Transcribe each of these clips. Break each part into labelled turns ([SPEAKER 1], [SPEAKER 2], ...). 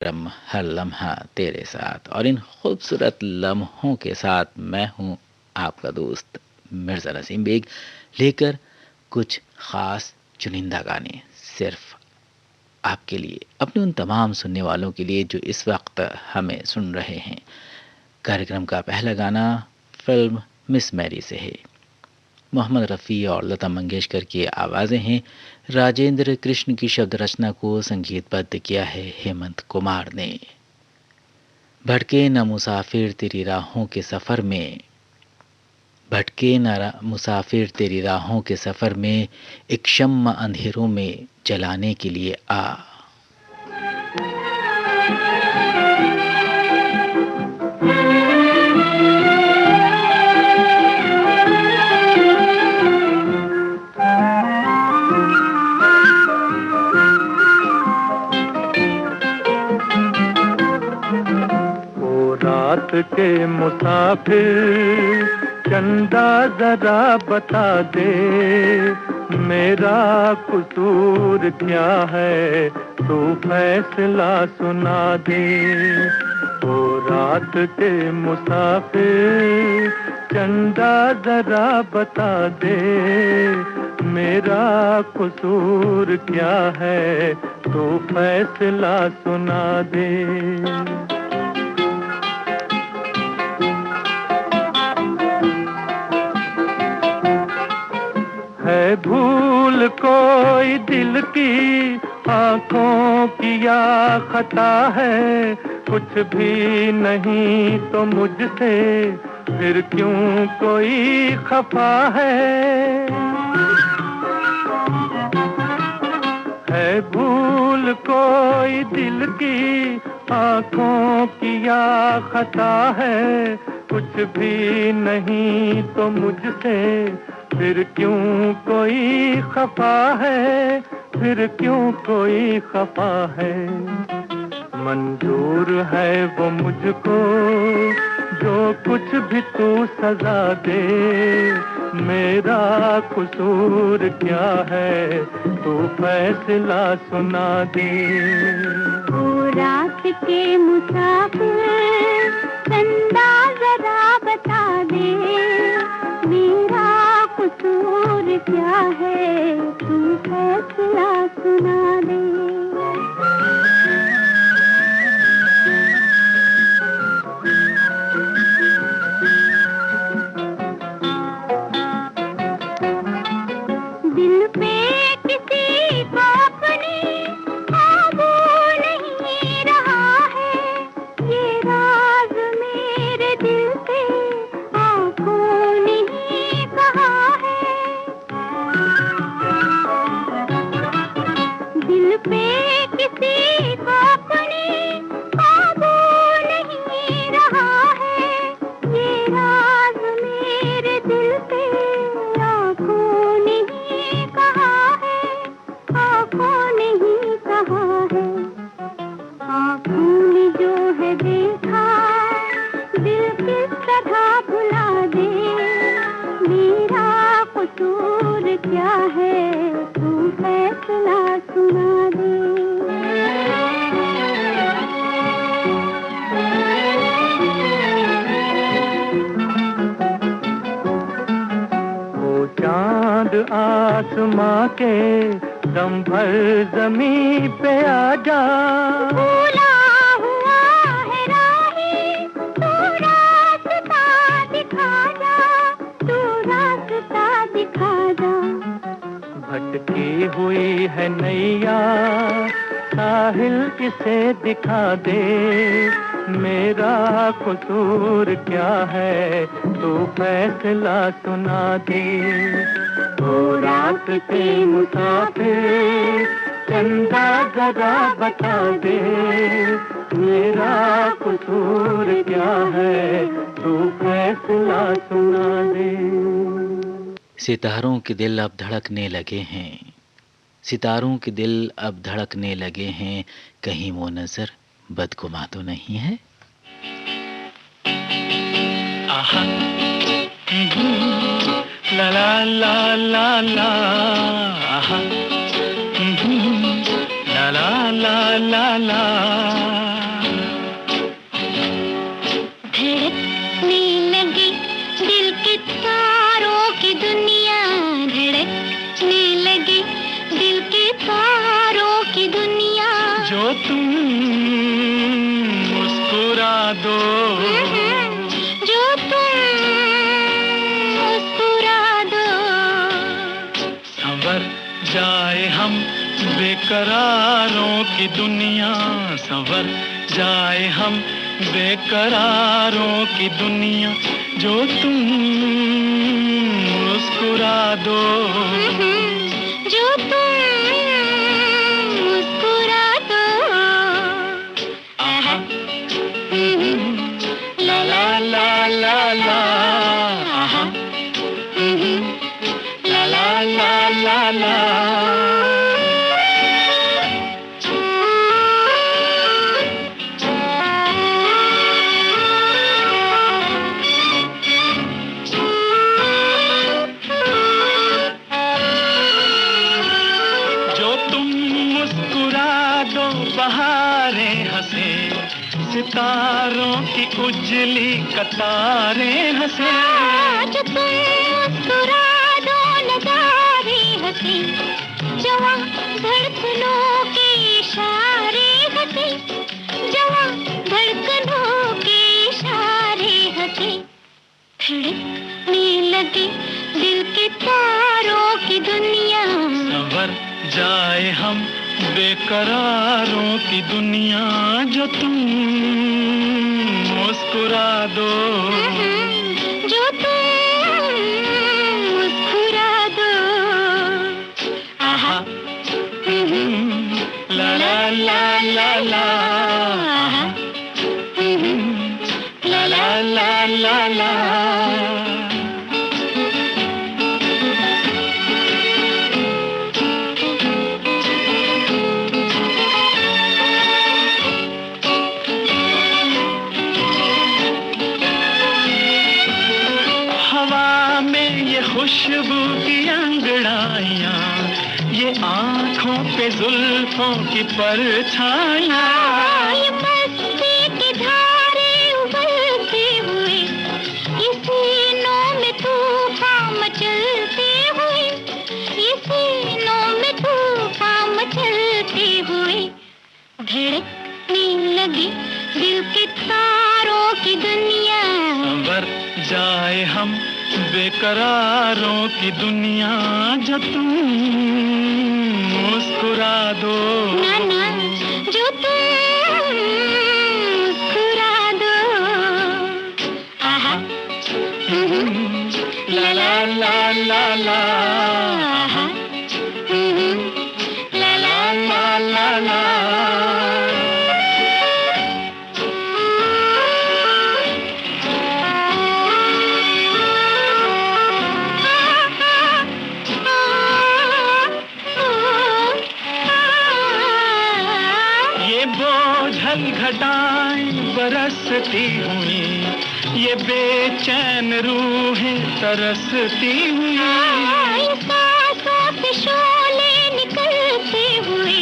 [SPEAKER 1] कार्यक्रम हर लम्हा तेरे साथ और इन खूबसूरत लम्हों के साथ मैं हूँ आपका दोस्त मिर्ज़ा नसीम बेग लेकर कुछ ख़ास चुनिंदा गाने सिर्फ आपके लिए अपने उन तमाम सुनने वालों के लिए जो इस वक्त हमें सुन रहे हैं। कार्यक्रम का पहला गाना फिल्म मिस मैरी से है। मोहम्मद रफ़ी और लता मंगेशकर की आवाज़ें हैं। राजेंद्र कृष्ण की शब्द रचना को संगीतबद्ध किया है हेमंत कुमार ने। भटके न मुसाफिर तेरी राहों के सफ़र में, भटके न मुसाफिर तेरी राहों के सफ़र में, एक शम्मा अंधेरों में जलाने के लिए आ।
[SPEAKER 2] रात के मुसाफिर चंदा जरा बता दे, मेरा कसूर क्या है तू फैसला सुना दे। ओ रात के मुसाफिर चंदा जरा बता दे, मेरा कसूर क्या है तू फैसला सुना दे। है भूल कोई दिल की आंखों की या खता है, कुछ भी नहीं तो मुझसे फिर क्यों कोई खफा है भूल कोई दिल की आंखों की या खता है, कुछ भी नहीं तो मुझसे फिर क्यों कोई खफा है, फिर क्यों कोई खफा है। मंजूर है वो मुझको जो कुछ भी तू सजा दे, मेरा कसूर क्या है तू फैसला सुना दे।
[SPEAKER 3] ओ रात के मुसाफिर चंदा जरा बता दे, मेरा कसूर क्या है तू फैसला सुना दे। दिल पे किसी को अपनी काबू नहीं रहा है, ये राज मेरे दिल से आंखों ने ही कहा है। दिल पे किसी को अपनी काबू नहीं रहा है, ये राज मेरे दिल से आंखों ने ही कहा है, आंखों ने ही कहा है। आंखों ने जो है देखा दिल किस तरह भुला दे, मेरा कसूर क्या है तू फैसला सुना दे।
[SPEAKER 2] ओ चांद आसमां के दम भर जमीन पे आ जा,
[SPEAKER 3] भूला हुआ है राही तू रास्ता दिखा जा, तू रास्ता दिखा जा।
[SPEAKER 2] भटकी हुई है नैया साहिल इसे दिखा दे, मेरा कसूर क्या है तू फैसला सुना दे। ओ रात के मुसाफिर चंदा जरा बता दे, मेरा कसूर क्या है तू फैसला सुना दे।
[SPEAKER 1] सितारों के दिल अब धड़कने लगे हैं, सितारों के दिल अब धड़कने लगे हैं, कहीं वो नजर बदगुमा तो नहीं है।
[SPEAKER 2] आहा ला ला ला ला ला, आहा ला ला ला ला ला। मुस्कुरा दो,
[SPEAKER 3] जो तुम मुस्कुरा दो,
[SPEAKER 2] संवर जाए हम बेकरारों की दुनिया, संवर जाए हम बेकरारों की दुनिया, जो तुम मुस्कुरा दो,
[SPEAKER 3] जो तुम मुस्कुरा दो।
[SPEAKER 2] आहा, ला ला ला ला ला, आहा, ला ला ला ला ला। बहारें हंसे, सितारों की उजली कतारें हंसे,
[SPEAKER 3] जो तुम मुस्कुरा दो नजारे हंसे, जवां धड़कनों के इशारे हंसे, जवां धड़कनों के इशारे हंसे, धड़कने लगे दिल के तारों की दुनिया,
[SPEAKER 2] संवर जाए हम बेकरारों की दुनिया, जो तुम मुस्कुरा दो,
[SPEAKER 3] जो तुम मुस्कुरा दो। आहा,
[SPEAKER 2] ला ला ला ला ला,
[SPEAKER 3] आहा,
[SPEAKER 2] ला ला ला ला ला। खुशबू की अंगड़ाइयाँ, ये आँखों पे जुल्फों की परछाइयाँ,
[SPEAKER 3] ये मस्ती की धारे उबलते हुए, ये सीनों में तूफान मचलते हुए, ये सीनों में तूफान मचलते हुए, धड़कने लगी दिल के तारों की दुनिया,
[SPEAKER 2] संवर जाए हम बेकरारों की दुनिया, जो तुम मुस्कुरा दो,
[SPEAKER 3] ना ना, जो तुम मुस्कुरा दो। आहा,
[SPEAKER 2] ला ला ला ला ला,
[SPEAKER 3] आहा,
[SPEAKER 2] ला ला ला ला ला। घटाएं बरसती हुई, ये बेचैन रूहें तरसती हुई,
[SPEAKER 3] सांसों से शोले निकलते हुए,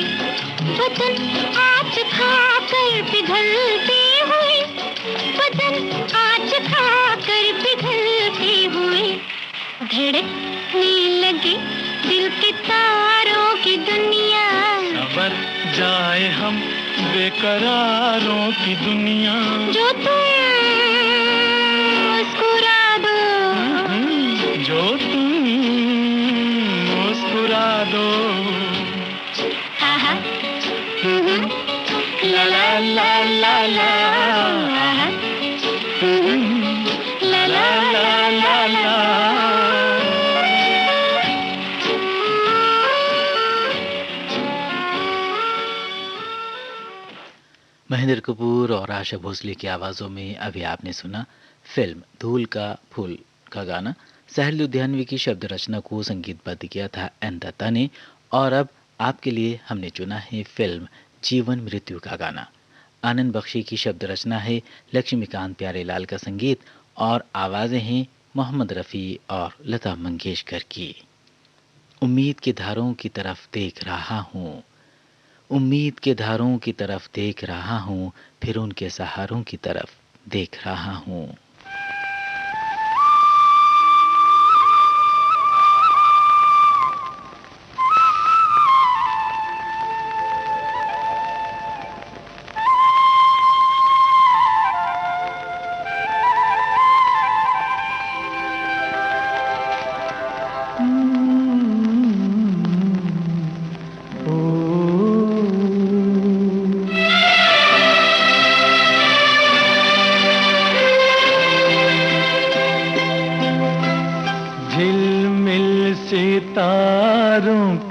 [SPEAKER 3] बदन आज खाकर पिघलते हुए, बदन आज खाकर पिघलते हुए, धड़कने लगे दिल के तारों की दुनिया,
[SPEAKER 2] संवर जाए हम बेकरारों की दुनिया,
[SPEAKER 3] जो तुम मुस्कुरा दो,
[SPEAKER 2] जो तुम मुस्कुरा दो।
[SPEAKER 3] आहा,
[SPEAKER 2] ला ला ला ला ला,
[SPEAKER 3] आहा,
[SPEAKER 2] ला ला ला ला ला।
[SPEAKER 1] महेंद्र कपूर और आशा भोसले की आवाज़ों में अभी आपने सुना फिल्म धूल का फूल का गाना। साहिर लुधियानवी की शब्द रचना को संगीतबद्ध किया था एन दत्ता ने, और अब आपके लिए हमने चुना है फिल्म जीवन मृत्यु का गाना। आनंद बख्शी की शब्द रचना है, लक्ष्मीकांत प्यारेलाल का संगीत और आवाज़ें हैं मोहम्मद रफ़ी और लता मंगेशकर की। उम्मीद के धारों की तरफ देख रहा हूँ, उम्मीद के धारों की तरफ देख रहा हूँ, फिर उनके सहारों की तरफ देख रहा हूँ।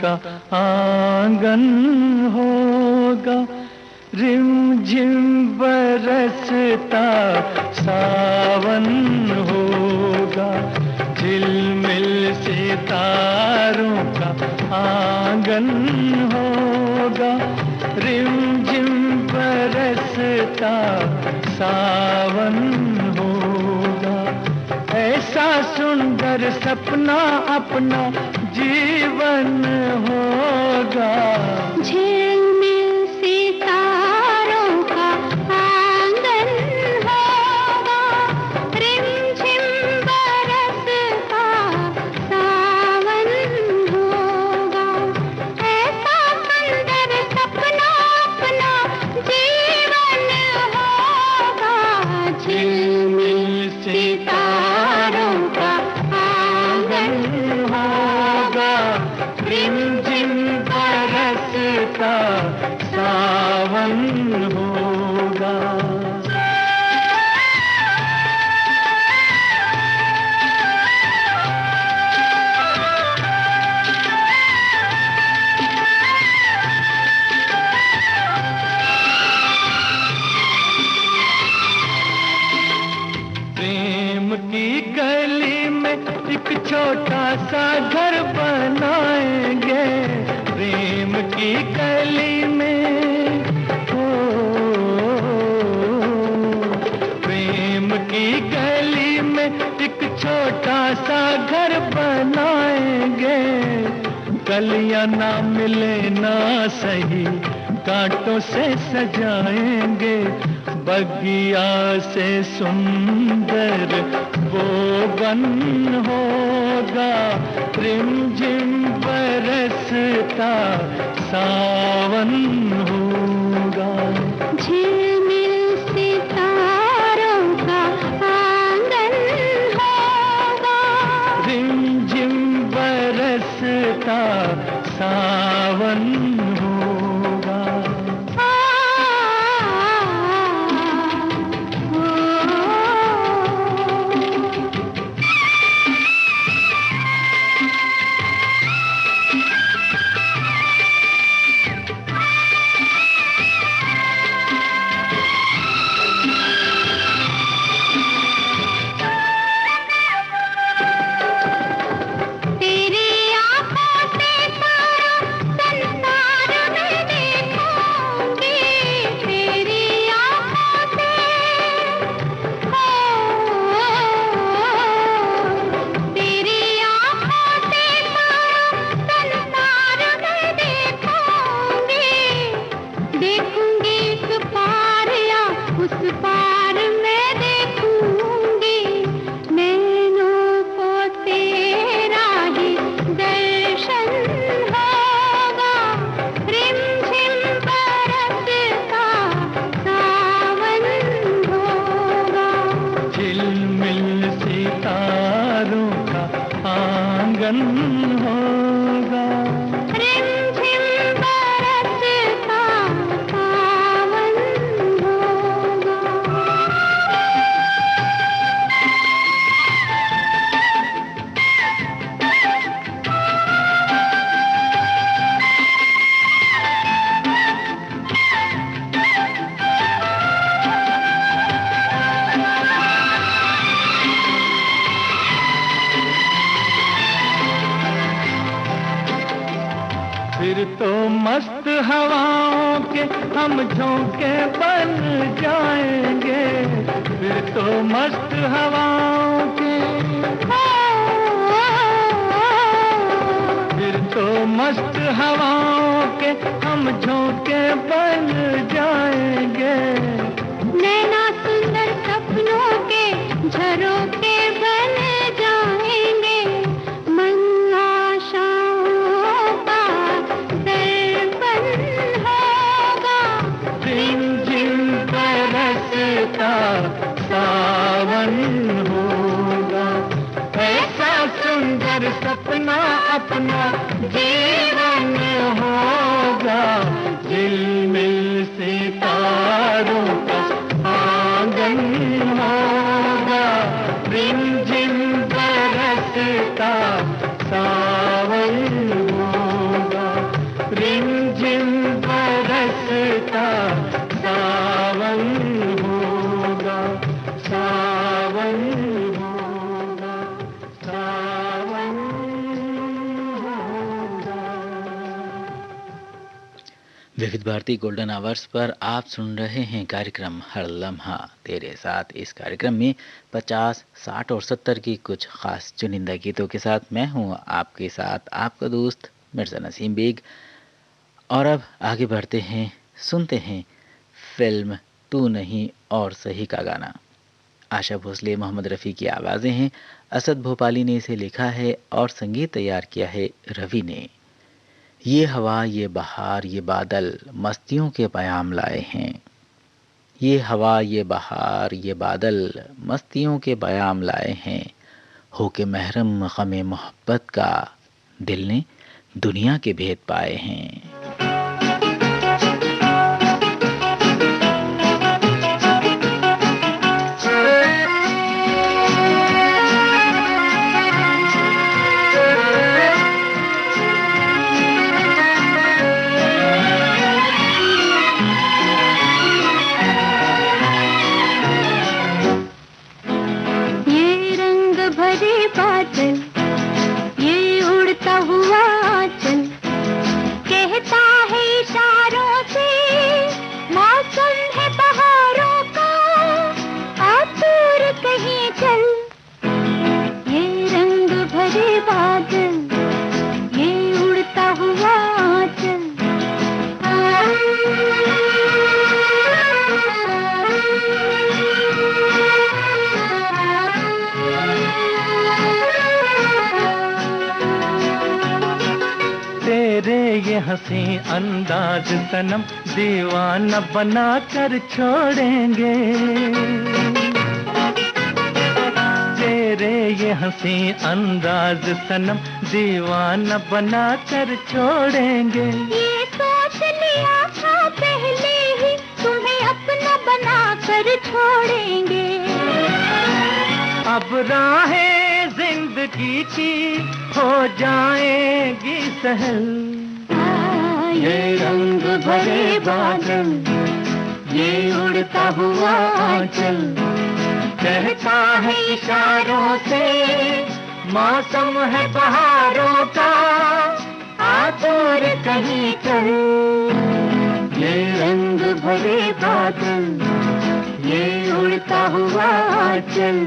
[SPEAKER 2] का आंगन होगा, रिमझिम बरसता सावन होगा, झिलमिल सितारों का आंगन होगा, रिमझिम बरसता सावन होगा। ऐसा सुंदर सपना अपना जीवन होगा,
[SPEAKER 3] झिलमिल सितारों का आंगन होगा, रिमझिम बरसता सावन होगा। ऐसा सुंदर सपना अपना जीवन होगा, झिलमिल सितारों का आंगन
[SPEAKER 2] होगा, रिमझिम बरसता सावन होगा। प्रेम की गली में एक छोटा सा घर बनाएंगे, प्रेम की गली में, ओ, प्रेम की गली में एक छोटा सा घर बनाएंगे। कलियां ना मिले ना सही, कांटों से सजाएंगे, बगिया से सुंदर वो बन होगा, रिमझिम बरसता सावन होगा।
[SPEAKER 3] झिलमिल सितारों का आंगन होगा,
[SPEAKER 2] रिमझिम बरसता सावन होगा।
[SPEAKER 3] तेरी आँखों से सारा संसार मैं देखूंगी, तेरी आँखों से, तेरी आँखों से सारा संसार मैं देखूंगी, देखूंगी इस पार या उस पार मैं देखूंगी, नैनों को तेरा ही दर्शन होगा, रिमझिम बरसता सावन होगा।
[SPEAKER 2] झिलमिल सितारों का आंगन होगा,
[SPEAKER 3] रिमझिम बरसता सावन होगा।
[SPEAKER 2] फिर तो मस्त हवाओं के हम झोंके बन जाएंगे, फिर तो मस्त हवाओं के, फिर तो मस्त हवाओं के हम झोंके बन जाएंगे,
[SPEAKER 3] नैना सुंदर सपनों के झरोखे बन जाएंगे, मन आशाओं का दर्पण होगा,
[SPEAKER 2] रिमझिम बरसता सावन होगा। ऐसा सुंदर सपना अपना जीवन होगा, झिलमिल सितारों का आंगन होगा, रिमझिम बरसता सावन होगा।
[SPEAKER 1] विविध भारती गोल्डन आवर्स पर आप सुन रहे हैं कार्यक्रम हर लम्हा तेरे साथ। इस कार्यक्रम में 50, 60 और 70 की कुछ खास चुनिंदा गीतों के साथ मैं हूं आपके साथ आपका दोस्त मिर्ज़ा नसीम बेग। और अब आगे बढ़ते हैं, सुनते हैं फिल्म तू नहीं और सही का गाना। आशा भोसले, मोहम्मद रफ़ी की आवाज़ें हैं। असद भोपाली ने इसे लिखा है और संगीत तैयार किया है रवि ने। ये हवा, ये बहार, ये बादल मस्तियों के पैगाम लाए हैं। ये हवा, ये बहार, ये बादल मस्तियों के पैगाम लाए हैं। होके महरम ग़मे मोहब्बत का दिल ने दुनिया के भेद पाए हैं।
[SPEAKER 2] हंसी अंदाज सनम दीवाना बना कर छोड़ेंगे। तेरे ये हंसी अंदाज सनम दीवाना बना कर छोड़ेंगे।
[SPEAKER 3] ये सोच लिया था पहले ही तुम्हें अपना बना कर छोड़ेंगे।
[SPEAKER 2] अब राहें जिंदगी की हो जाएंगी सहल। ये रंग भरे बादल, ये उड़ता हुआ आंचल, कहता है इशारों से मौसम है बहारों का, आ दूर कहीं चल। ये रंग भरे बादल, ये उड़ता हुआ आंचल।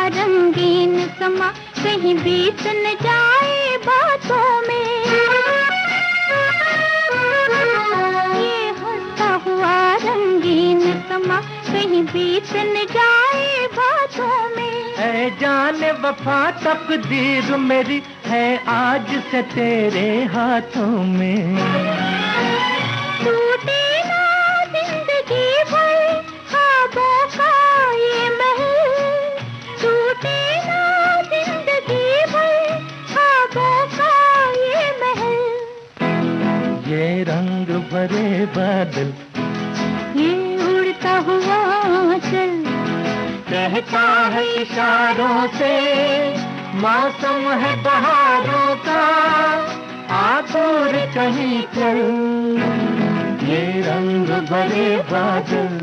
[SPEAKER 3] रंगीन समा कहीं बीत न जाए बातों में। ये हंसता हुआ रंगीन समा कहीं बीत न जाए बातों में।
[SPEAKER 2] ऐ जाने वफा तकदीर मेरी है आज से तेरे हाथों में।
[SPEAKER 3] टूटे ना जिंदगी भर ख्वाबों का ये महल, टूटे ना जिंदगी भर ख्वाबों का ये महल।
[SPEAKER 2] ये रंग भरे बादल,
[SPEAKER 3] ये उड़ता हुआ आंचल,
[SPEAKER 2] कहता है इशारों से मौसम है बहारों का, आ दूर कहीं चल। ये रंग भरे बादल,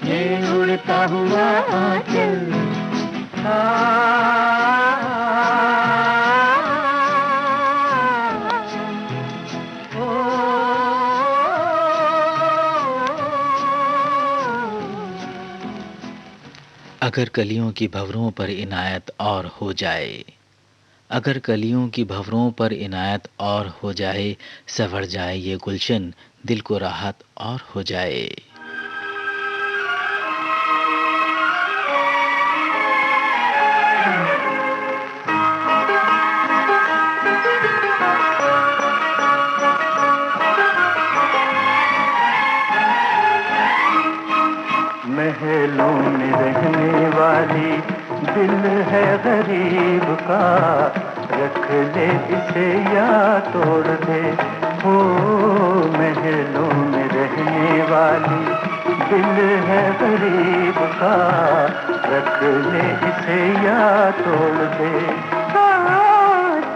[SPEAKER 2] ये उड़ता हुआ आंचल।
[SPEAKER 1] अगर कलियों की भंवरों पर इनायत और हो जाए, अगर कलियों की भंवरों पर इनायत और हो जाए, संवर जाए ये गुलशन, दिल को राहत और हो जाए।
[SPEAKER 2] महलों में रहने वाली दिल है गरीब का, रख ले इसे या तोड़ दे। हो महलों में रहने वाली दिल है गरीब का, रख ले इसे या तोड़ दे।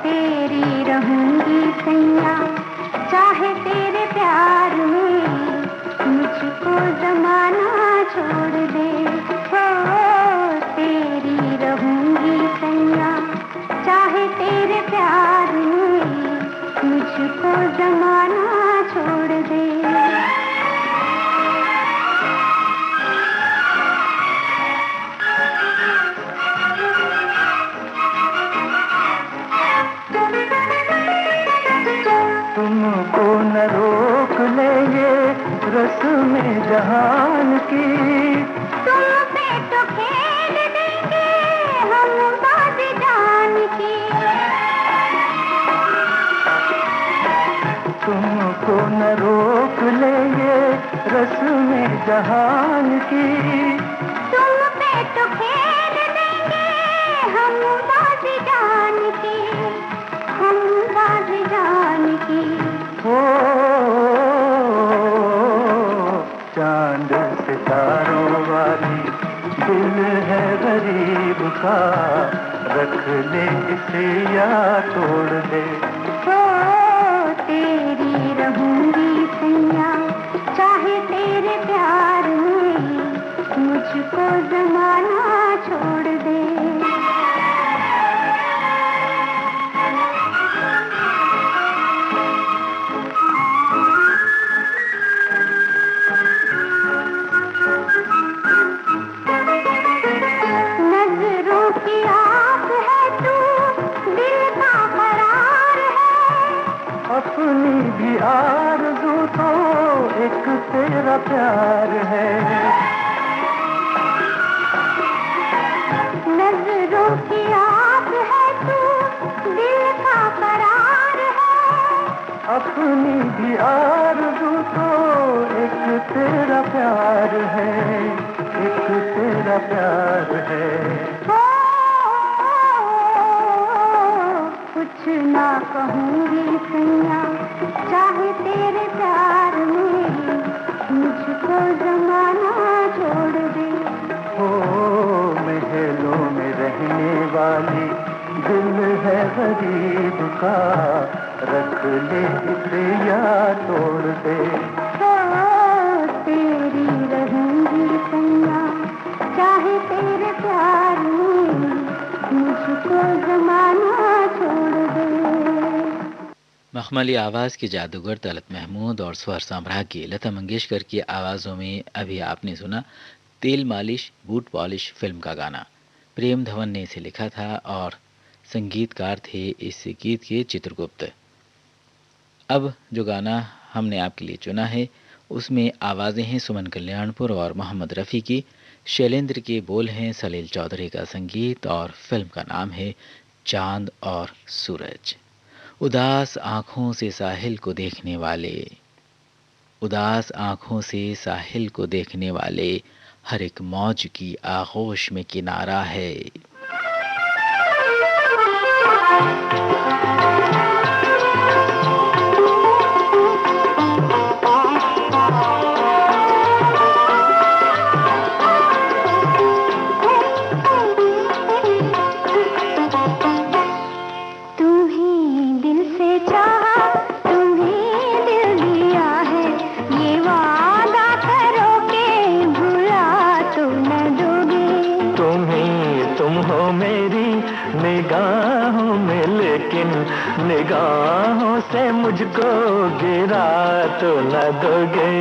[SPEAKER 3] तेरी रहूंगी सैया चाहे तेरे प्यार में,
[SPEAKER 2] जहान की।
[SPEAKER 3] तुम पे तो खेल देंगे हम बाजी जान की, हम बाजी जान की।
[SPEAKER 2] ओ चांद सितारों वाली दिल है गरीब का, रख ले इसे या तोड़ दे।
[SPEAKER 3] ओ तेरी रहूंगी सैया, चाहे तेरे प्यार में मुझको जमाना छोड़ दे। नजरों की आस है तू, दिल का करार है।
[SPEAKER 2] अपनी भी आरज़ू तो एक तेरा प्यार है।
[SPEAKER 3] नजरों की आस है तू, दिल का करार है।
[SPEAKER 2] अपनी भी आरज़ू तो एक तेरा प्यार है, एक तेरा प्यार है।
[SPEAKER 3] ओ, कुछ ना कहूँगी सैया, चाहे तेरे प्यार में मुझको जमाना छोड़ दे।
[SPEAKER 2] ओ महलों में रहने वाली दिल है गरीब का, रख ले इसे या तोड़ दे।
[SPEAKER 3] ओ तेरी रहूंगी सैया, चाहे तेरे प्यार में मुझको जमाना छोड़ दे।
[SPEAKER 1] मखमली आवाज़ के जादूगर तलत महमूद और स्वर साम्राज्ञी लता मंगेशकर की आवाज़ों में अभी आपने सुना तेल मालिश बूट पॉलिश फिल्म का गाना। प्रेम धवन ने इसे लिखा था और संगीतकार थे इस गीत के चित्रगुप्त। अब जो गाना हमने आपके लिए चुना है उसमें आवाज़ें हैं सुमन कल्याणपुर और मोहम्मद रफ़ी की, शैलेंद्र के बोल हैं सलील चौधरी का संगीत और फिल्म का नाम है चांद और सूरज। उदास आँखों से साहिल को देखने वाले, उदास आँखों से साहिल को देखने वाले, हर एक मौज की आगोश में किनारा है।
[SPEAKER 3] तुम्हें दिल से चाहा, तुम्हें दिल दिया है, ये वादा करो के भुला तो न दोगे।
[SPEAKER 2] तुम्हें तुम हो मेरी निगाहों में, लेकिन निगाहों से मुझको गिरा तो न दोगे।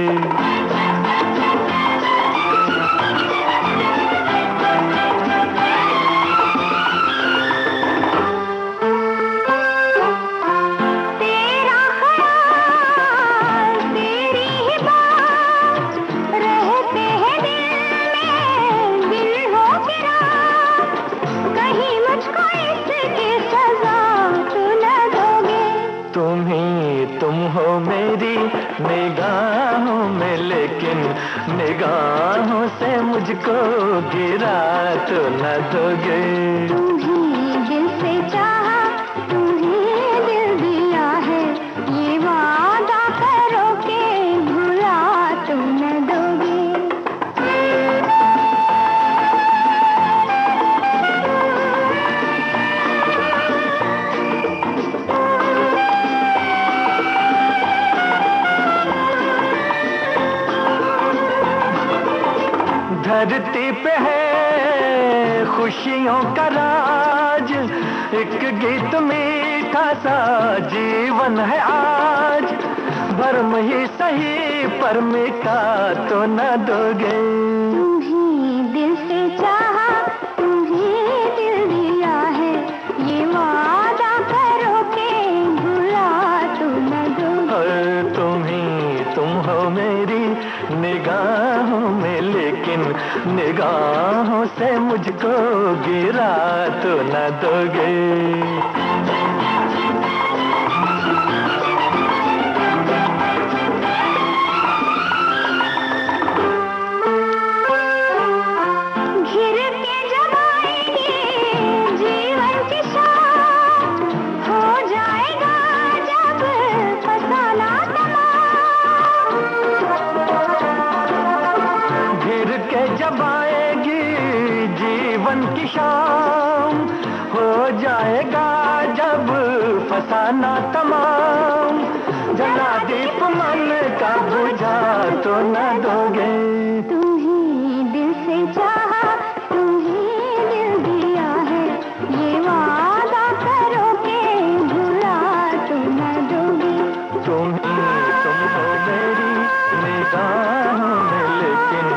[SPEAKER 3] तेरा ख्याल, तेरी ही बात, रहते हैं दिल में, दिल हो गिरा। कहीं मुझको इसकी सजा तो न दोगे।
[SPEAKER 2] तुम्हें तुम हो मेरी निगाहों में, लेकिन निगाहों से मुझको गिरा तो न दोगे।
[SPEAKER 3] तुम्हें दिल से चाहा, तुम्हें दिल दिया है, ये वादा करो के भुला तो न दोगे।
[SPEAKER 2] धरती पे है खुशियों का राज, एक गीत मीठा सा जीवन है आज। भरम ही सही पर मीठा तो न दोगे।
[SPEAKER 3] तुम्हें दिल से चाहा, तुम्हें दिल दिया है, ये वादा करो के भुला तो न दोगे।
[SPEAKER 2] तुम हो मेरी निगाहों में, लेकिन निगाहों से मुझको गिरा तो न दोगे। आएगी जीवन की शाम, हो जाएगा जब फसाना तमाम, जला दीप मन का बुझा तो न दोगे।
[SPEAKER 3] तुम्ही दिल से चाहा, तुम्ही दिल दिया है, ये वादा करो के भुला तो न दोगे।
[SPEAKER 2] तुम हो मेरी निगाहों में, लेकिन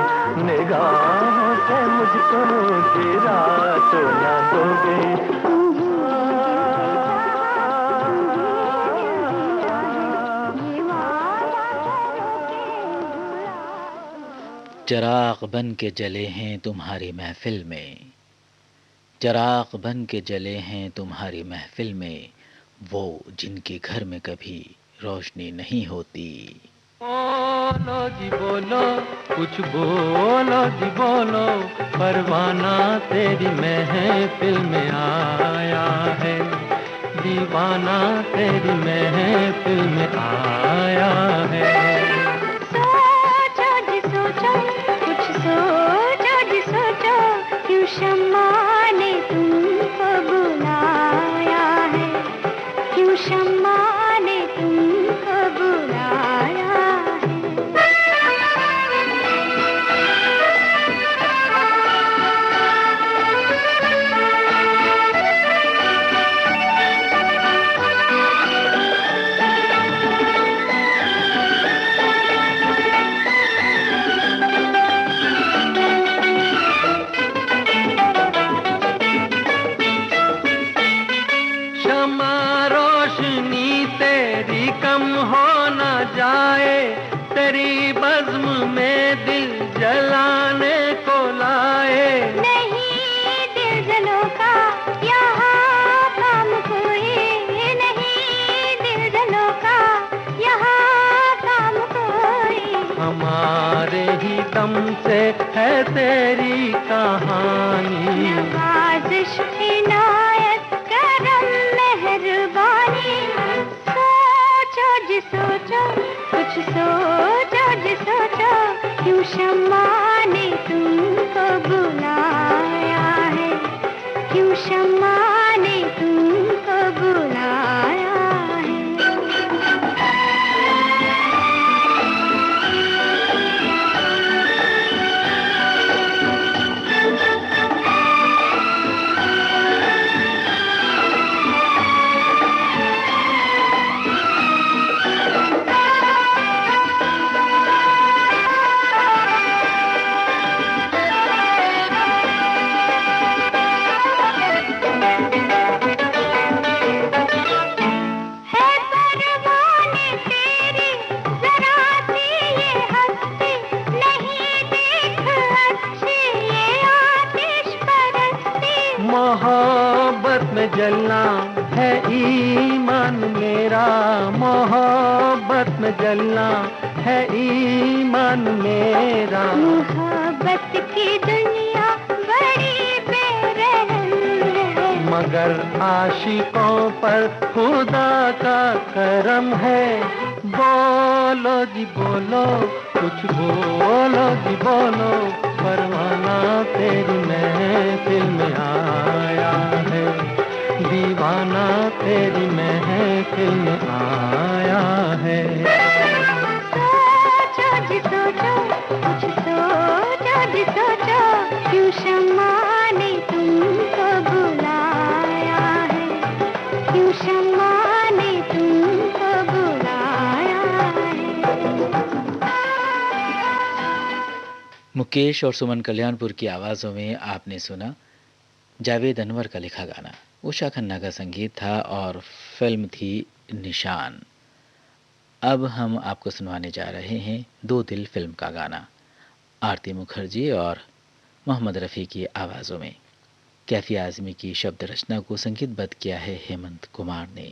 [SPEAKER 2] निगाहों से मुझको गिरा तो न दोगे।
[SPEAKER 1] चिराग बन के जले हैं तुम्हारी महफिल में, चिराग बन के जले हैं तुम्हारी महफिल में, वो जिनके घर में कभी रोशनी नहीं होती।
[SPEAKER 2] बोलो जी बोलो, कुछ बोलो जी बोलो, परवाना तेरी महफिल में आया है, दीवाना तेरी महफिल में आया है।
[SPEAKER 3] सोचो जी सोचो, कुछ सोचो जी सोचो, क्यों शम्मा ने तुमको बुलाया है, क्यों शम्मा ने तुमको बुलाया
[SPEAKER 2] जाए, तेरी बज़्म में दिल जलाने को लाए।
[SPEAKER 3] नहीं दिल जलों का यहाँ काम कोई नहीं, दिल जलों का यहाँ काम कोई।
[SPEAKER 2] हमारे ही दम से है तेरी कहानी,
[SPEAKER 3] नवाज़िश इनायत करम मेहरबानी। सोचो जी सोचो, कुछ सोचो जी सोचो, क्यों शम्मा ने तुमको बुलाया है, क्यों शम्मा ने तुमको बुलाया है।
[SPEAKER 2] मोहब्बत में जलना है ईमान मेरा, मोहब्बत में जलना है ईमान मेरा।
[SPEAKER 3] मोहब्बत की दुनिया बड़ी बेरहम है,
[SPEAKER 2] मगर आशिकों पर खुदा का करम है। बोलो जी बोलो, कुछ बोलो जी बोलो, परवाना तेरी महफिल में आया है, दीवाना तेरी महफिल में आया है।
[SPEAKER 3] सोचो जी सोचो, कुछ सोचो जी सोचो, क्यों शम्मा ने तुमको बुलाया है, क्यों शम्मा ने तुमको बुलाया है।
[SPEAKER 1] मुकेश और सुमन कल्याणपुर की आवाज़ों में आपने सुना जावेद अनवर का लिखा गाना। उषा खन्ना का संगीत था और फिल्म थी निशान। अब हम आपको सुनवाने जा रहे हैं दो दिल फिल्म का गाना, आरती मुखर्जी और मोहम्मद रफ़ी की आवाज़ों में। कैफी आज़मी की शब्द रचना को संगीतबद्ध किया है हेमंत कुमार ने।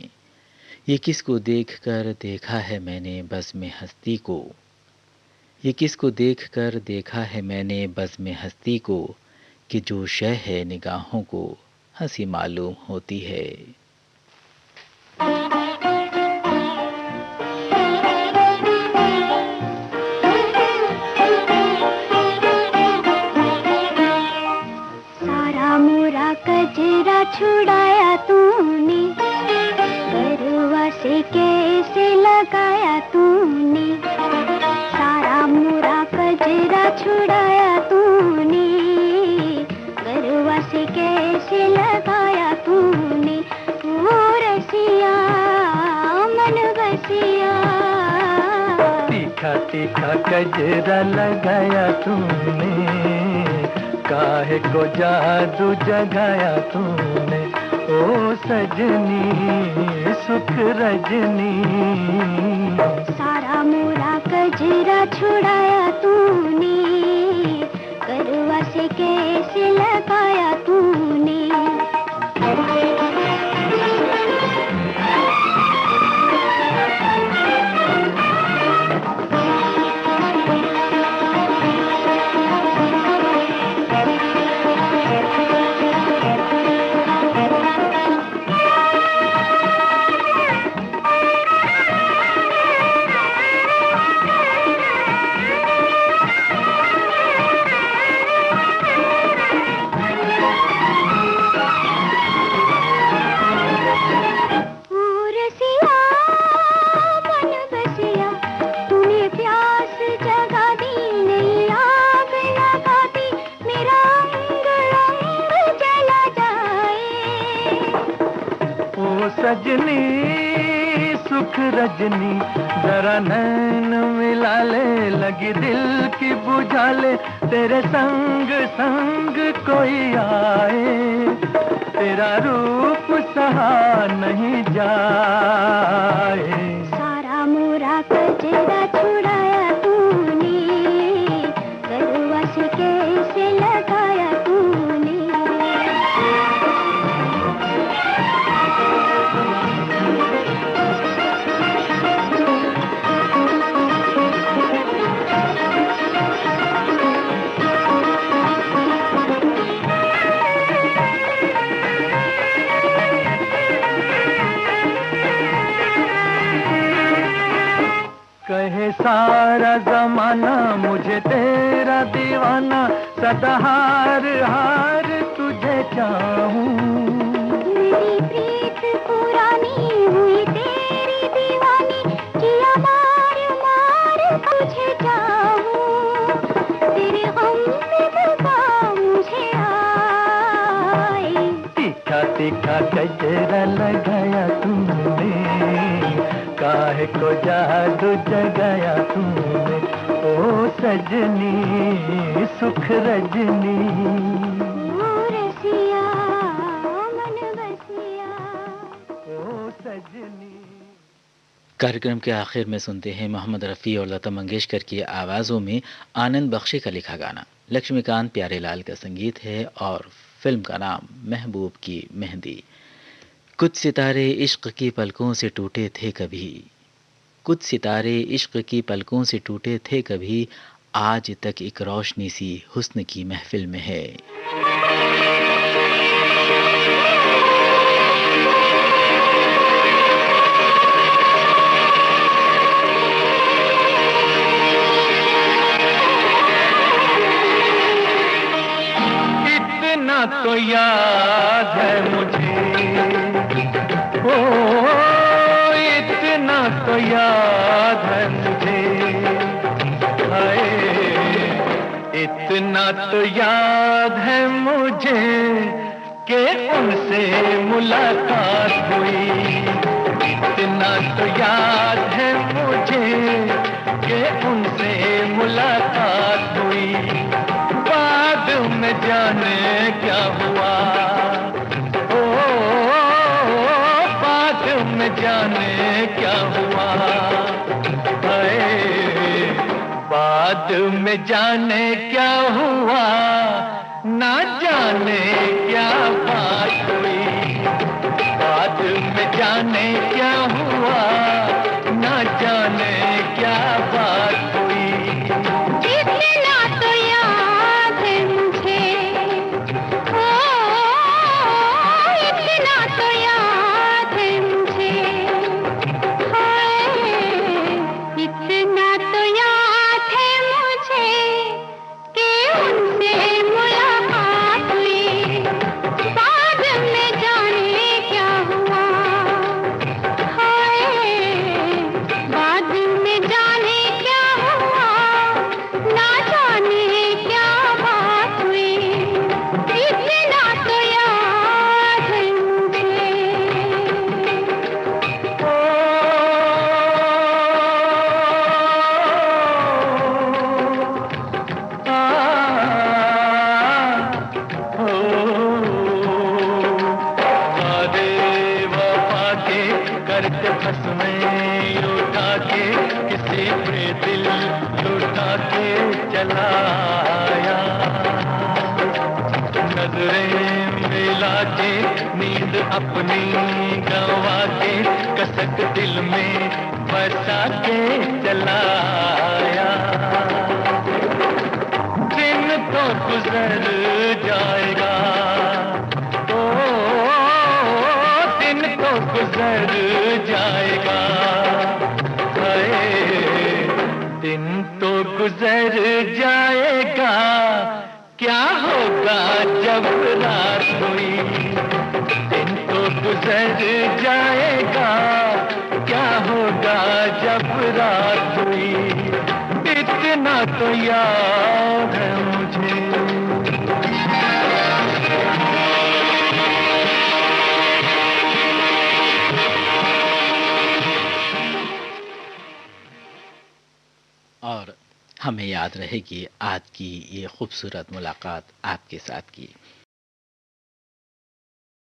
[SPEAKER 1] ये किसको देख कर देखा है मैंने बज़ में हस्ती को, ये किसको देख कर देखा है मैंने बज़ में हस्ती को, कि जो शय है निगाहों को हंसी मालूम होती है।
[SPEAKER 3] छुड़ाया तूने, गरवा से कैसे लगाया तूने, सारा मोरा कजरा छुड़ाया तूने, गरवा से कैसे लगाया तूने, वो रसिया मन बसिया।
[SPEAKER 2] तीखा तीखा कजरा लगाया तूने, काहे को जादू जगाया तूने, ओ सजनी सुख रजनी।
[SPEAKER 3] सारा मोरा कजरा छुड़ाया तूने, गरवा से कैसे लगाया तूने।
[SPEAKER 2] सजनी सुख रजनी, जरा नैन मिला ले, लगी दिल की बुझा ले, तेरे संग संग कोई आए, तेरा रूप सहा नहीं जाए।
[SPEAKER 3] सारा मोरा कजरा छुड़ाया तूने, गरवा से कैसे लगाया तूने।
[SPEAKER 2] कहे सारा जमाना मुझे तेरा दीवाना, सदा हार हार तुझे चाहूं।
[SPEAKER 3] मेरी प्रीत पुरानी हुई तेरी दीवानी, किया मार मार तुझे चाहूं, तेरे गम में दगा मुझे आए।
[SPEAKER 2] तीखा तीखा कजरा लगाया तूने, काहे को जादू जगाया तूने, ओ सजनी सुख रजनी।
[SPEAKER 3] ओ रसिया मन बसिया,
[SPEAKER 2] ओ सजनी।
[SPEAKER 1] कार्यक्रम के आखिर में सुनते हैं मोहम्मद रफ़ी और लता मंगेशकर की आवाज़ों में आनंद बख्शी का लिखा गाना। लक्ष्मीकांत प्यारेलाल का संगीत है और फिल्म का नाम महबूब की मेहंदी। कुछ सितारे इश्क की पलकों से टूटे थे कभी, कुछ सितारे इश्क की पलकों से टूटे थे कभी, आज तक एक रोशनी सी हुस्न की महफिल में है।
[SPEAKER 2] इतना तो याद है मुझे, ओ इतना तो याद है मुझे, हाय इतना तो याद है मुझे कि उनसे मुलाकात हुई। इतना तो याद है मुझे कि उनसे मुलाकात हुई, बाद में जाने क्या हुआ, में जाने क्या हुआ, बाद में जाने क्या हुआ, ना जाने क्या बात हुई, बाद में जाने क्या हुआ, ना जाने क्या बात हुई।
[SPEAKER 3] इतना तो याद है मुझे, ओ इतना तो याद है मुझे, इतना तो याद है मुझे कि उनसे मुलाकात हुई, बाद में
[SPEAKER 2] बस में उठा के किसी पे दिल लुटा के चला आया। नजरें मिला के नींद अपनी गंवा के कसक दिल में बसा के चला आया। दिन तो गुजर जाएगा, ओ दिन तो गुजर जाएगा, हाय दिन तो गुजर जाएगा, क्या होगा जब रात हुई। दिन तो गुजर जाएगा, क्या होगा जब रात हुई। इतना तो याद है मुझे।
[SPEAKER 1] और हमें याद रहेगी आज की ये खूबसूरत मुलाकात आपके साथ की।